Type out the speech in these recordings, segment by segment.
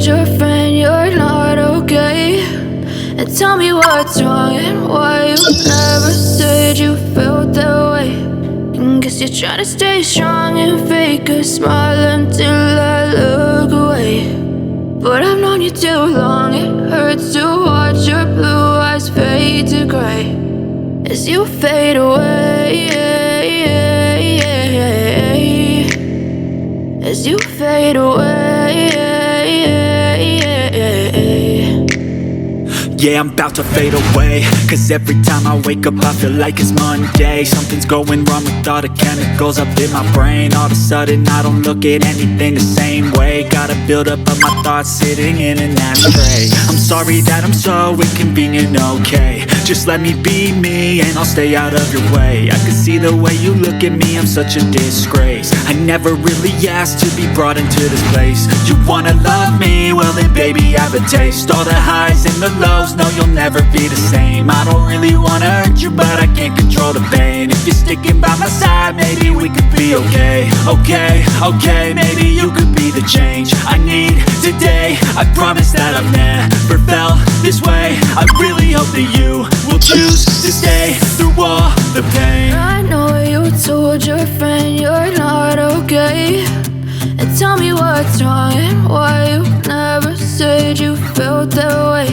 told your friend you're not okay? And tell me what's wrong and why you never said you felt that way. And guess you're trying to stay strong and fake a smile until I look away. But I've known you too long, it hurts to watch your blue eyes fade to gray as you fade away. As you fade away. Yeah, I'm about to fade away, cause every time I wake up I feel like it's Monday. Something's going wrong with all the chemicals up in my brain. All of a sudden I don't look at anything the same way. Gotta build up of my thoughts sitting in an ashtray. I'm sorry that I'm so inconvenient, okay? Just let me be me and I'll stay out of your way. I can see the way you look at me, I'm such a disgrace. I never really asked to be brought into this place. You wanna love me? Well then baby I have a taste. All the highs and the lows, no, you'll never be the same. I don't really wanna hurt you, but I can't control the pain. If you're sticking by my side, maybe we could be okay. Okay, maybe you could be the change I need today. I promise that I've never felt this way. I really hope that you will choose to stay through all the pain. I know you told your friend you're not okay. And tell me what's wrong and why you never said you felt that way.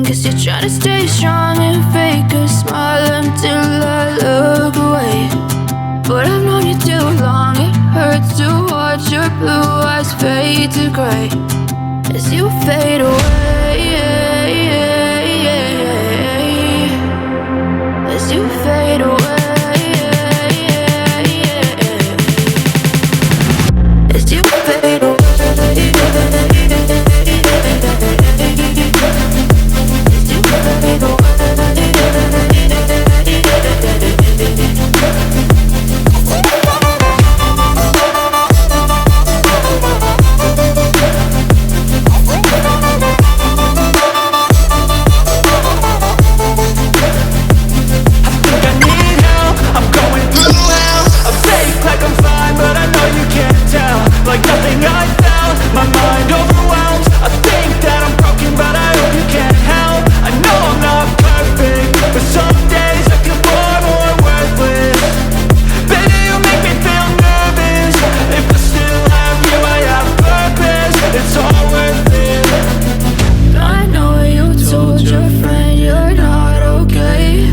Guess you're trying to stay strong and fake a smile until I look away. But I've known you too long, it hurts to watch your blue eyes fade to gray as you fade away. As you fade away. As you fade away. Like nothing I felt, my mind overwhelmed. I think that I'm broken, but I hope you can't help. I know I'm not perfect, but some days I feel far more worthless. Baby, you make me feel nervous. If I still have you, I have purpose. It's all worth it. I know you told your friend you're not okay.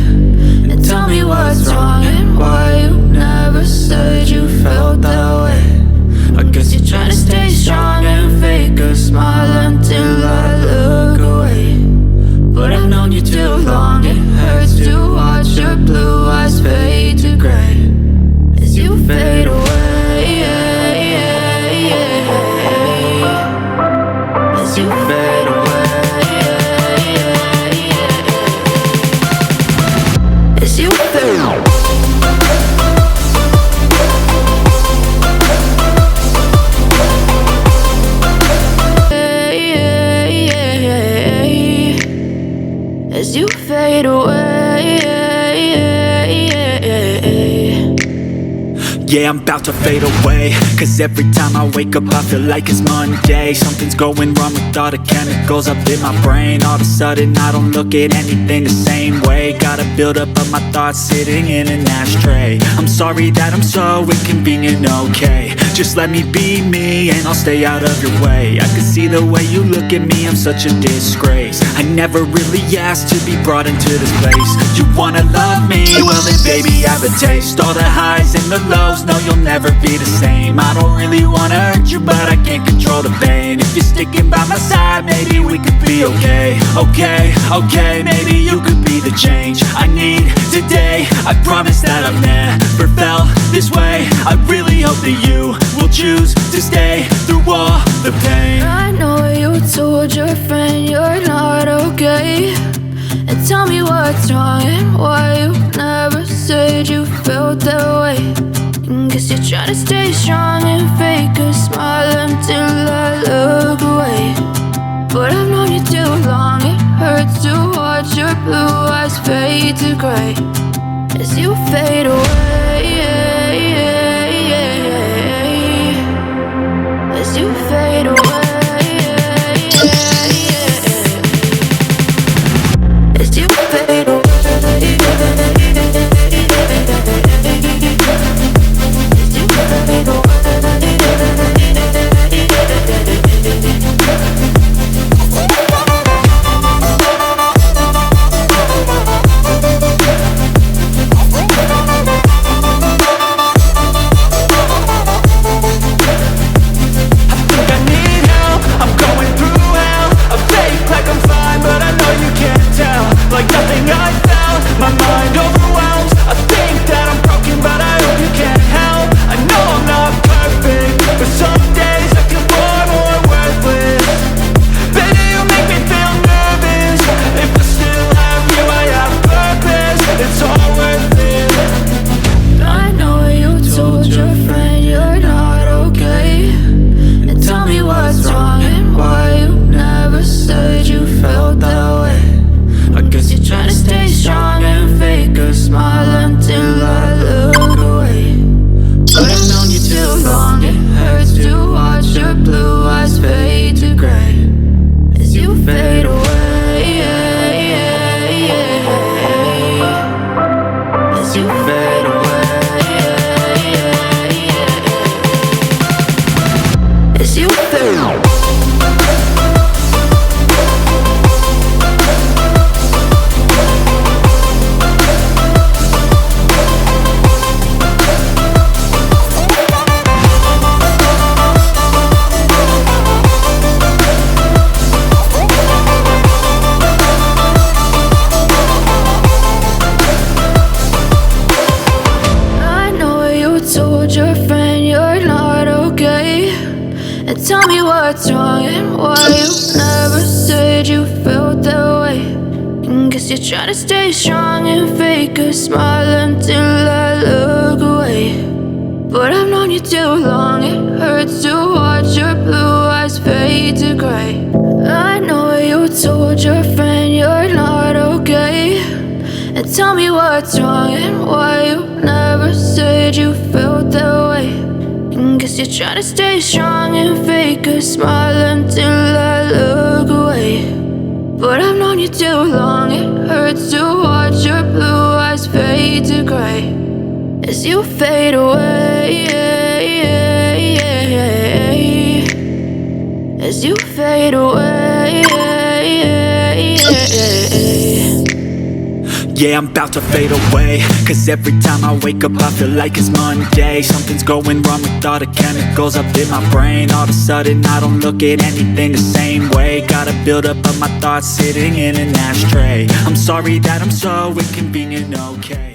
And tell me what's wrong and why you never said you felt that way. I guess you're trying to stay strong and fake a smile until I look away. But I've known you too long, it hurts to watch your blue eyes fade to gray as you fade away. As you fade away. As you fade away. As you fade away. Yeah, I'm about to fade away, cause every time I wake up I feel like it's Monday. Something's going wrong with all the chemicals up in my brain. All of a sudden I don't look at anything the same way. Gotta build up of my thoughts sitting in an ashtray. I'm sorry that I'm so inconvenient, okay? Just let me be me and I'll stay out of your way. I can see the way you look at me, I'm such a disgrace. I never really asked to be brought into this place. You wanna love me? Well then baby I have a taste. All the highs and the lows, no, you'll never be the same. I don't really wanna hurt you, but I can't control the pain. If you're sticking by my side, maybe we could be okay. Okay, maybe you could be the change I need today. I promise that I've never felt this way. I really hope that you will choose to stay through all the pain. I know you told your friend you're not okay. And tell me what's wrong and why you never said you felt that way. Guess you're trying to stay strong and fake a smile until I look away. But I've known you too long, it hurts to watch your blue eyes fade to gray as you fade away. As you fade away. tell me what's wrong and why you never said you felt that way. And guess you're trying to stay strong and fake a smile until I look away. But I've known you too long, it hurts to watch your blue eyes fade to gray. I know you told your friend you're not okay. And tell me what's wrong and why you never said you felt that way. And guess you're trying to stay strong and fake a smile until I look away. But I've known you too long, it hurts to watch your blue eyes fade to gray. As you fade away, as you fade away. Yeah, I'm about to fade away, cause every time I wake up I feel like it's Monday. Something's going wrong with all the chemicals up in my brain. All of a sudden I don't look at anything the same way. Gotta build up of my thoughts sitting in an ashtray. I'm sorry that I'm so inconvenient, okay.